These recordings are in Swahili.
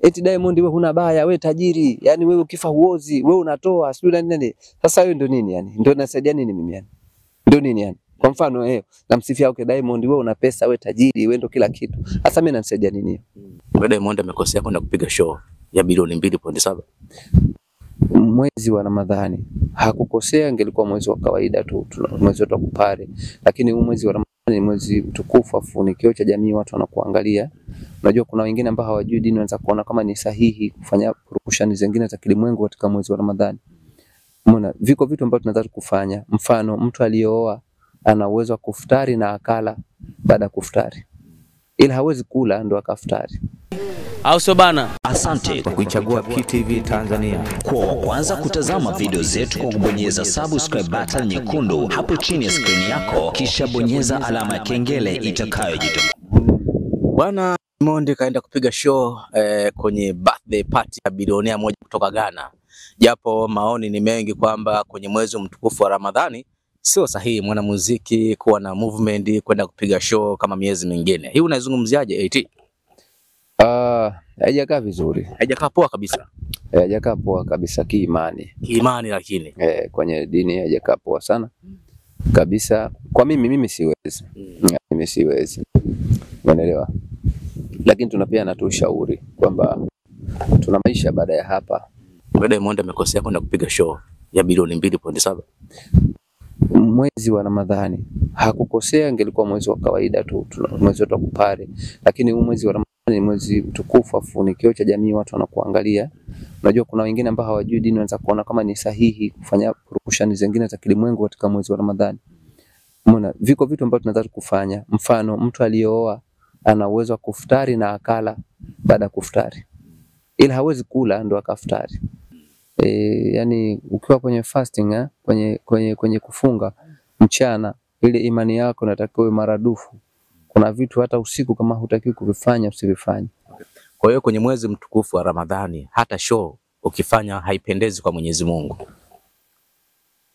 eti Diamond wewe huna baya, wewe tajiri, yani wewe ukifa huozi, wewe unatoa, sio nini. Sasa hiyo ndio nini yani? Ndio nasaidia nini mimi yani? Ndio nini yani? Kwa mfano namsifia Diamond, wewe una pesa, wewe tajiri, wewe ndio kila kitu. Sasa mimi nanisaidia nini hiyo? Wewe Diamond amekosea kwenda kupiga show ya bilioni 2.7 mwezi wa Ramadhani. Hakukosea, ingelikuwa mwezi wa kawaida tu, mwezi wa kupare. Lakini huu mwezi wa Ramadhani ni mwezi mtukufu, afu ni kioo cha jamii, watu wanakuangalia. Unajua kuna wengine ambao hawajui dini wanaanza kuona kama ni sahihi kufanya purukushani zingine za kilimwengu katika mwezi wa Ramadhani. Umeona, viko vitu ambavyo tunaweza kufanya. Mfano, mtu aliyooa ana uwezo wa kufutari na akala baada ya kufutari, ila hawezi kula ndo akafutari. Au sio bana? Asante kwa kuichagua QTV Tanzania. Kwa kwanza kutazama video zetu kwa kubonyeza subscribe button nyekundu hapo chini ya screen yako, kisha bonyeza alama ya kengele itakayojitokeza. Bwana Diamond kaenda kupiga show kwenye birthday party ya bilionea moja kutoka Ghana. Japo maoni ni mengi kwamba kwenye mwezi mtukufu wa Ramadhani sio sahihi mwanamuziki kuwa na movement kwenda kupiga show kama miezi mingine. Hii unaizungumziaje AT? Haijakaa vizuri. Haijakaa poa kabisa. Haijakaa poa kabisa kiimani. Kiimani lakini. Kwenye dini haijakaa poa sana kabisa. Kwa mimi siwezi. Mimi siwezi. Unaelewa? Lakini tunapia tu ushauri kwamba tuna maisha baada ya hapa. Wewe Diamond amekosea kwenda kupiga show ya bilioni 2.7 mwezi wa Ramadhani. Hakukosea, ingelikuwa mwezi wa kawaida tu, mwezi wa kupare. Lakini huu mwezi wa Ramadhani ni mwezi mtukufu, afu ni kioo cha jamii, watu wanakuangalia. Unajua kuna wengine ambao hawajui dini wanaanza kuona kama ni sahihi kufanya purukushani zingine za kilimwengu katika mwezi wa Ramadhani. Umeona, viko vitu ambavyo tunaweza kufanya. Mfano, mtu aliyooa ana uwezo wa kufutari na akala baada ya kufutari, ila hawezi kula ndo akafutari. Yani ukiwa kwenye fasting kwenye kufunga mchana, ile imani yako inatakiwa maradufu. Kuna vitu hata usiku kama hutaki kuvifanya usivifanye. Kwa hiyo kwenye mwezi mtukufu wa Ramadhani hata show ukifanya haipendezi kwa Mwenyezi Mungu.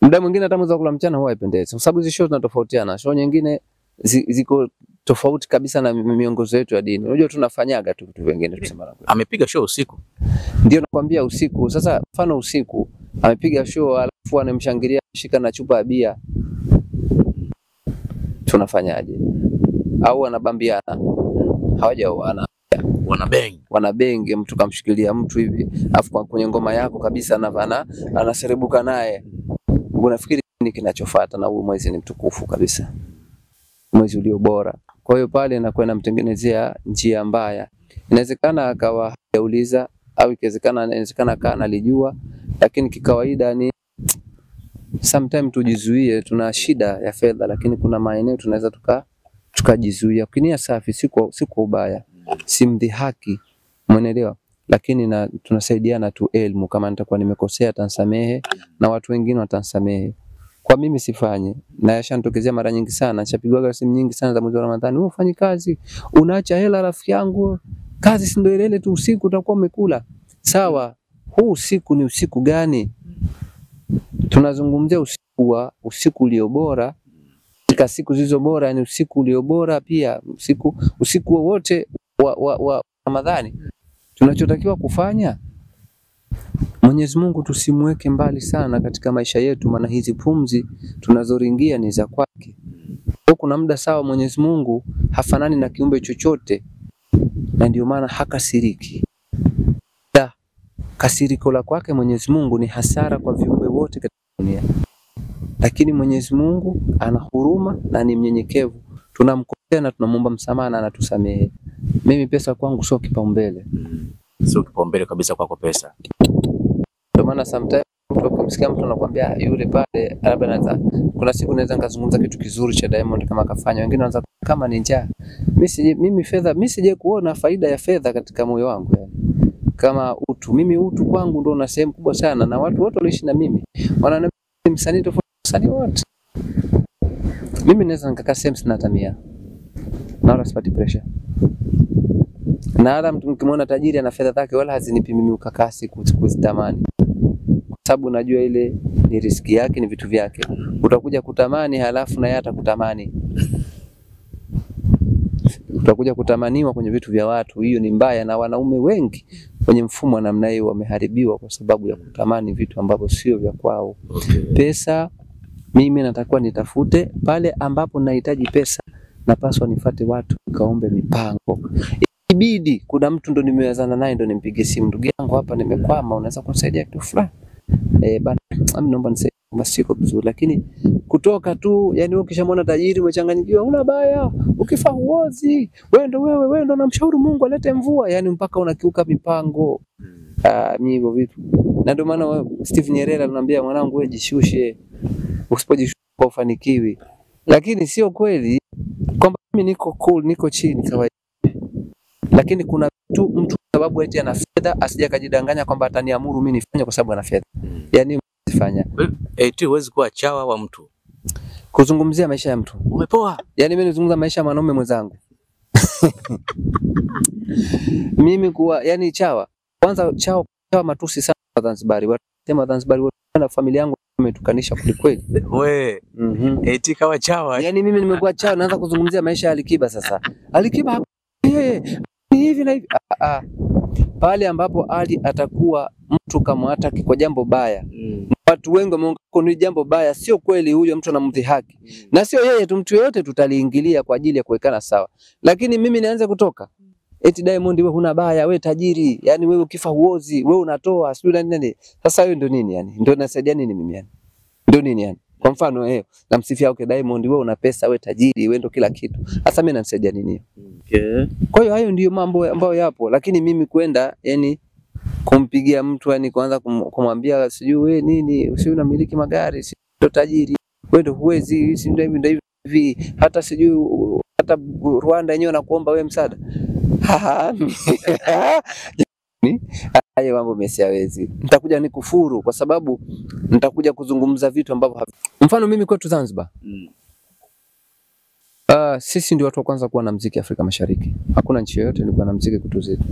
Muda mwingine hata mwezi wa kula mchana huwa haipendezi. Kwa sababu hizo show zinatofautiana. Show nyingine ziko tofauti kabisa na miongozo yetu ya dini. Unajua tunafanyaga tu vitu vingine tusema. Amepiga show usiku. Ndio nakwambia usiku. Sasa mfano usiku amepiga show alafu anamshangilia shika na chupa ya bia. Tunafanyaje? Au anabambiana? Hawajaoana. Wanabenge mtu kamshikilia mtu hivi. Alafu kwenye ngoma yako kabisa anaserebuka naye. Unafikiri nini kinachofuata? Na huu mwezi ni mtukufu kabisa. Mwezi ulio bora. Kwa hiyo pale inakuwa inamtengenezea njia mbaya. Inawezekana akawa hajauliza au inawezekana kana analijua, lakini kikawaida ni sometimes tujizuie. Tuna shida ya fedha, lakini kuna maeneo tunaweza tukajizuia. Kinia safi si kwa ubaya. Si mdhihaki. Umeelewa? Lakini tunasaidiana tu elimu. Kama nitakuwa nimekosea atanisamehe na watu wengine watansamehe. Kwa mimi sifanye, na yashanitokezea mara nyingi sana. Nishapigwa simu nyingi sana za mwezi wa Ramadhani. Wewe ufanye kazi, unaacha hela rafiki yangu. Kazi si ndio ile tu, usiku utakuwa umekula. Sawa, huu usiku ni usiku gani? Tunazungumzia usiku ulio bora. Katika siku zilizo bora ni usiku ulio bora pia, usiku wote wa Ramadhani. Tunachotakiwa kufanya, Mwenyezi Mungu tusimweke mbali sana katika maisha yetu, maana hizi pumzi tunazoringia ni za kwake. Kuna muda sawa Mwenyezi Mungu hafanani na kiumbe chochote, na ndio maana hakasiriki. Kasiriko la kwake Mwenyezi Mungu ni hasara kwa viumbe wote katika dunia. Lakini Mwenyezi Mungu ana huruma na ni mnyenyekevu. Tunamkosea na tunamuomba msamaha na anatusamehe. Mimi pesa kwangu sio kipaumbele. Sio kipaumbele kabisa kwako pesa. Ndio maana sometimes ukimsikia mtu anakuambia yule pale labda kuna siku naweza nikazungumza kitu kizuri cha Diamond kama kafanya, wengine wanaanza kama ni njaa. Mimi sije kuona faida ya fedha katika moyo wangu yani. Kama utu, mimi utu kwangu ndio na sehemu kubwa sana, na watu wote waliishi na mimi wananiambia msanii tofauti msanii wote. Mimi naweza nikakaa sehemu sina tamia na wala sipati pressure. Na hata mtu mkimwona tajiri ana fedha zake wala hazinipi mimi ukakasi kuzitamani. Kwa sababu najua ile ni riski yake, ni vitu vyake. Utakuja kutamani halafu na yeye atakutamani. utakuja kutamaniwa kwenye vitu vya watu. Hiyo ni mbaya, na wanaume wengi kwenye mfumo wa namna hiyo wameharibiwa kwa sababu ya kutamani vitu ambavyo sio vya kwao. Pesa, mimi natakiwa nitafute pale ambapo nahitaji pesa, napaswa nifate watu nikaombe mipango. Ibidi kuna mtu ndo nimewazana naye ndo nimpige simu, ndugu yangu hapa nimekwama, unaweza kunisaidia kitu fulani? Bana, naomba nisaidie, siko vizuri. Lakini kutoka tu, yani wewe ukishamwona tajiri umechanganyikiwa, una baya, ukifa huozi, wewe ndo unamshauri Mungu alete mvua, yani mpaka unakiuka mipango. Mimi hivyo vitu. Na ndio maana Steve Nyerere ananiambia, mwanangu wewe jishushe, usipojishusha ufanikiwi. Lakini sio kweli kwamba mimi niko cool, niko chini kawaida. Lakini kuna mtu sababu eti ana fedha asije kujidanganya kwamba ataniamuru mimi nifanye kwa sababu ana fedha. Yani msifanya. Eti huwezi kuwa chawa wa mtu. Kuzungumzia maisha ya mtu. Umepoa. Yani mimi nizungumza maisha ya mwanaume mwenzangu. Mimi kuwa yani chawa. Kwanza chawa matusi sana Zanzibar. Wanasema Zanzibar na familia yangu imetukanisha kweli. We. Eti kawa chawa. Yani mimi nimekuwa chawa, naanza kuzungumzia maisha ya Alikiba sasa. Alikiba hivi na hivi. Pale ambapo Ali atakuwa mtu kama hata kwa jambo baya. Watu wengi wameongea ni jambo baya, sio kweli, huyo mtu anamdhihaki. Na sio yeye tu, mtu yote tutaliingilia kwa ajili ya kuwekana sawa. Lakini mimi nianze kutoka eti Diamond wewe huna baya, wewe tajiri, yani wewe ukifa huozi, wewe unatoa, sio nini. Sasa hiyo ndio nini yani? Ndio nasaidia nini mimi yani? Ndio nini yani? Kwa mfano namsifia Diamond, wewe una pesa, wewe tajiri, wewe ndio kila kitu. Sasa mimi namsaidia nini? Kwa hiyo hayo ndio mambo ambayo yapo, lakini mimi kwenda yani kumpigia mtu yani kwanza kumwambia sijui wewe nini, usio unamiliki magari, sio tajiri, wewe ndio huwezi, si ndio hivi, hata sijui hata Rwanda yenyewe nakuomba wewe msaada. Hayo mambo mimi siwezi. Nitakuja nikufuru kwa sababu nitakuja kuzungumza vitu ambavyo mfano mimi kwetu Zanzibar. Sisi ndio watu wa kwanza kuwa na muziki Afrika Mashariki. Hakuna nchi yoyote ilikuwa na muziki kutu zetu.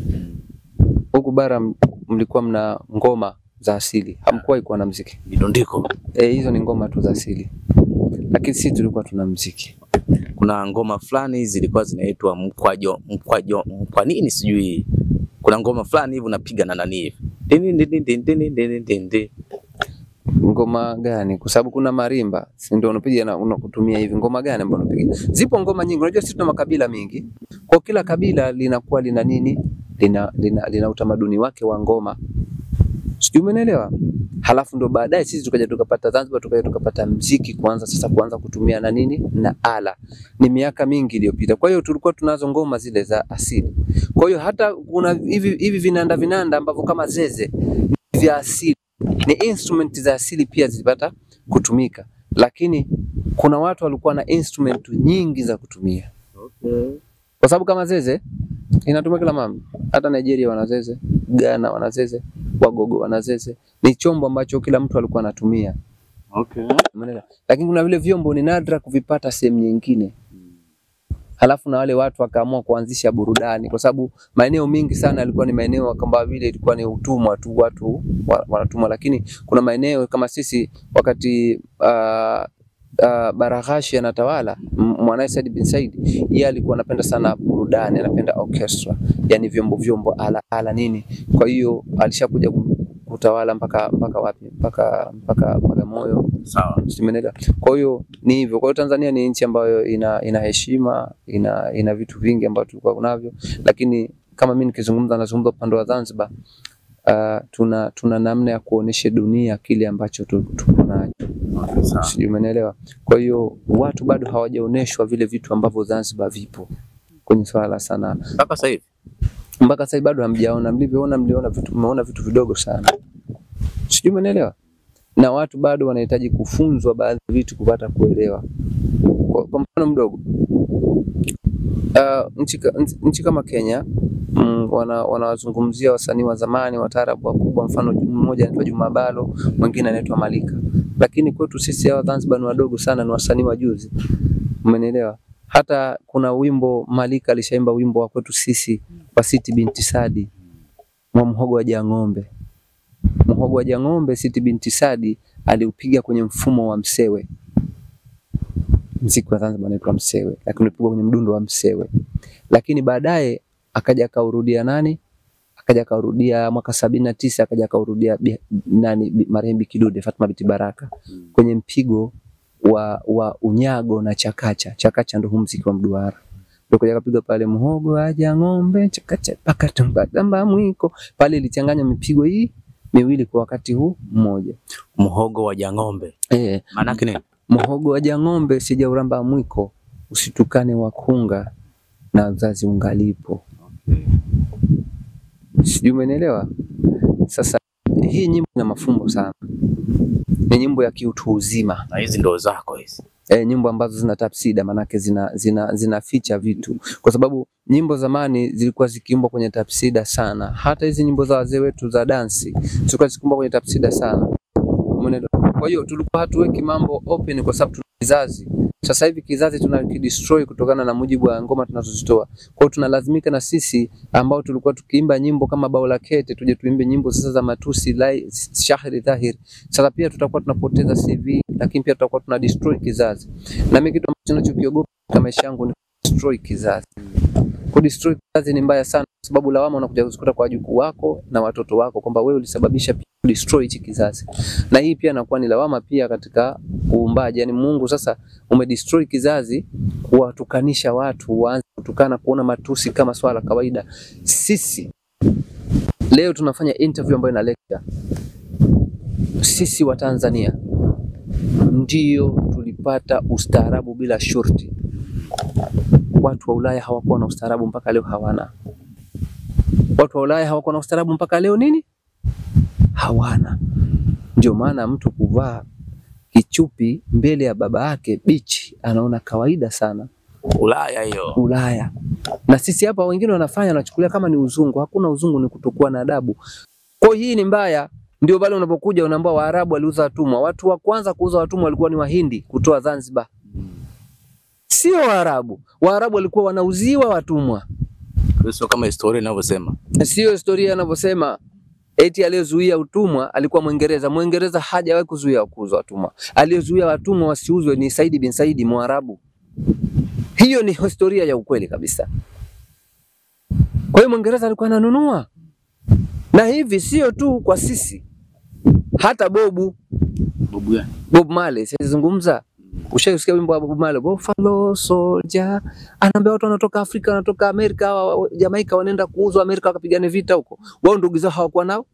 Huku bara mlikuwa mna ngoma za asili. Hamkuwa kuwa na muziki. Midondiko. Hizo ni ngoma tu za asili. Lakini sisi tulikuwa tuna muziki. Kuna ngoma fulani zilikuwa zinaitwa mkwajo, kwa nini sijui. Kuna ngoma fulani hivi unapiga na nani hivi. Ngoma gani? Kwa sababu kuna marimba, si ndio unapiga na unakutumia hivi. Ngoma gani ambayo unapiga? Zipo ngoma nyingi. Unajua sisi tuna makabila mengi. Kwa kila kabila linakuwa lina nini? Lina utamaduni wake wa ngoma. Sijui umeelewa? Halafu ndo baadaye sisi tukaja tukapata Zanzibar, tukaja tukapata muziki kuanza kutumia na nini? Na ala. Ni miaka mingi iliyopita. Kwa hiyo tulikuwa tunazo ngoma zile za asili. Kwa hiyo hata kuna hivi vinanda ambavyo kama zeze vya asili. Ni instrument za asili pia zilipata kutumika. Lakini kuna watu walikuwa na instrument nyingi za kutumia. Kwa sababu kama zeze inatumika kila mama. Hata Nigeria wana zeze, Ghana wana zeze, Wagogo wana zeze. Ni chombo ambacho kila mtu alikuwa anatumia. Lakini kuna vile vyombo ni nadra kuvipata sehemu nyingine. Halafu na wale watu wakaamua kuanzisha burudani kwa sababu maeneo mengi sana yalikuwa ni maeneo kama vile ilikuwa ni utumwa tu, watu wanatumwa. Lakini kuna maeneo kama sisi wakati Baraghashi anatawala, mwanae Said bin Said, yeye alikuwa anapenda sana burudani, anapenda orchestra, yani vyombo ala nini. Kwa hiyo alishakuja kutawala mpaka wapi? Mpaka Bagamoyo. Sawa. Simenelewa. Kwa hiyo ni hivyo. Kwa hiyo Tanzania ni nchi ambayo ina heshima, ina vitu vingi ambavyo tulikuwa kunavyo, lakini kama mimi nazungumza upande wa Zanzibar, tuna namna ya kuonesha dunia kile ambacho tuko nacho. Sijui umeelewa. Kwa hiyo watu bado hawajaoneshwa vile vitu ambavyo Zanzibar vipo kwenye swala sana. Mpaka sasa bado hamjaona. Mmeona vitu vidogo sana. Sijui umeelewa. Na watu bado wanahitaji kufunzwa baadhi ya vitu kupata kuelewa. Kwa mfano mdogo. Nchi kama Kenya wanawazungumzia wasanii wa zamani wa taarabu wakubwa, mfano mmoja anaitwa Juma Balo, mwingine anaitwa Malika. Lakini kwetu sisi hawa Zanzibar ni wadogo sana, ni wasanii wa juzi. Umeelewa? Hata kuna wimbo Malika alishaimba wimbo wa kwetu sisi wa Siti binti Sadi, Mhogo wa Jang'ombe. Mhogo wa Jang'ombe Siti binti Sadi aliupiga kwenye mfumo wa msewe. Muziki wa Zanzibar unaitwa msewe, lakini ulipigwa kwenye mdundo wa msewe. lakini baadaye akaja akaurudia nani? Akaja akaurudia mwaka 79 akaja akaurudia nani marehemu Kidude Fatma binti Baraka kwenye mpigo wa unyago na chakacha. Chakacha ndo muziki wa mduara. Ndio kaja kapiga pale muhogo aja ng'ombe chakacha paka tamba mwiko. Pale ilichanganya mipigo hii miwili kwa wakati huu mmoja. Muhogo wa jang'ombe. Maana yake nini? Muhogo wa jang'ombe sija uramba mwiko, usitukane wakunga na wazazi ungalipo. Sijui umeelewa? Sasa hii nyimbo ina mafumbo sana. Ni nyimbo ya kiutu uzima. Na hizi ndo zako hizi. Nyimbo ambazo zina tafsida manake zina ficha vitu. Kwa sababu nyimbo zamani zilikuwa zikiimbwa kwenye tafsida sana. Hata hizi nyimbo za wazee wetu za dansi zilikuwa zikiimbwa kwenye tafsida sana. Umeelewa? Kwa hiyo tulikuwa hatuweki mambo open kwa sababu tuna kizazi. Sasa hivi kizazi tunakidestroy kutokana na mujibu wa ngoma tunazozitoa. Kwa hiyo tunalazimika na sisi ambao tulikuwa tukiimba nyimbo kama Bao la Kete tuje tuimbe nyimbo sasa za matusi shahiri dhahiri. Sasa pia tutakuwa tunapoteza CV, lakini pia tutakuwa tuna destroy kizazi. Na mimi kitu ambacho ninachokiogopa katika maisha yangu ni destroy kizazi. Kudestroy kizazi ni mbaya sana kwa sababu lawama unakuja kuzikuta kwa wajukuu wako na watoto wako kwamba wewe ulisababisha destroy hichi kizazi. Na hii pia inakuwa ni lawama pia katika uumbaji. Yani Mungu sasa umedestroy kizazi kuwatukanisha watu, waanze kutukana kuona matusi kama swala kawaida. Sisi leo tunafanya interview ambayo ina lecture. Sisi wa Tanzania ndio tulipata ustaarabu bila shurti. Watu wa Ulaya hawakuwa na ustaarabu mpaka leo hawana. Watu wa Ulaya hawakuwa na ustaarabu mpaka leo nini? Hawana. Ndio maana mtu kuvaa kichupi mbele ya baba yake bichi anaona kawaida sana. Ulaya hiyo. Ulaya. Na sisi hapa wengine wanafanya wanachukulia kama ni uzungu. Hakuna uzungu, ni kutokuwa na adabu. Kwa hii ni mbaya. Ndio pale unapokuja unaambia Waarabu waliuza watumwa. Watu wa kwanza kuuza watumwa walikuwa ni Wahindi kutoa Zanzibar. Sio Waarabu. Waarabu walikuwa wanauziwa watumwa. Sio kama historia inavyosema. Sio historia inavyosema. Eti aliyezuia utumwa alikuwa Mwingereza. Mwingereza hajawahi kuzuia kuuza watumwa. Aliyezuia watumwa wasiuzwe ni Said bin Said Mwarabu. Hiyo ni historia ya ukweli kabisa. Kwa hiyo Mwingereza alikuwa ananunua. Na hivi sio tu kwa sisi. Hata Bob gani? Bob Marley sizungumza. Ushasikia wimbo wa Bob Marley, Buffalo Soldier? Anaambia watu wanatoka Afrika, wanatoka Amerika, Jamaica wanaenda kuuzwa Amerika wakapigane vita huko. Wao ndugu zao hawakuwa nao.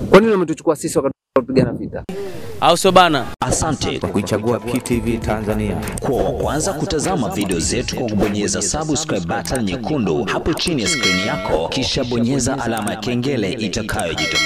Kwa nini wametuchukua sisi wakapigana vita? Au sio bana? Asante kwa kuichagua QTV Tanzania. Kwa kwanza kutazama video zetu kwa kubonyeza subscribe button nyekundu hapo chini ya screen yako, kisha bonyeza alama ya kengele itakayojitokeza.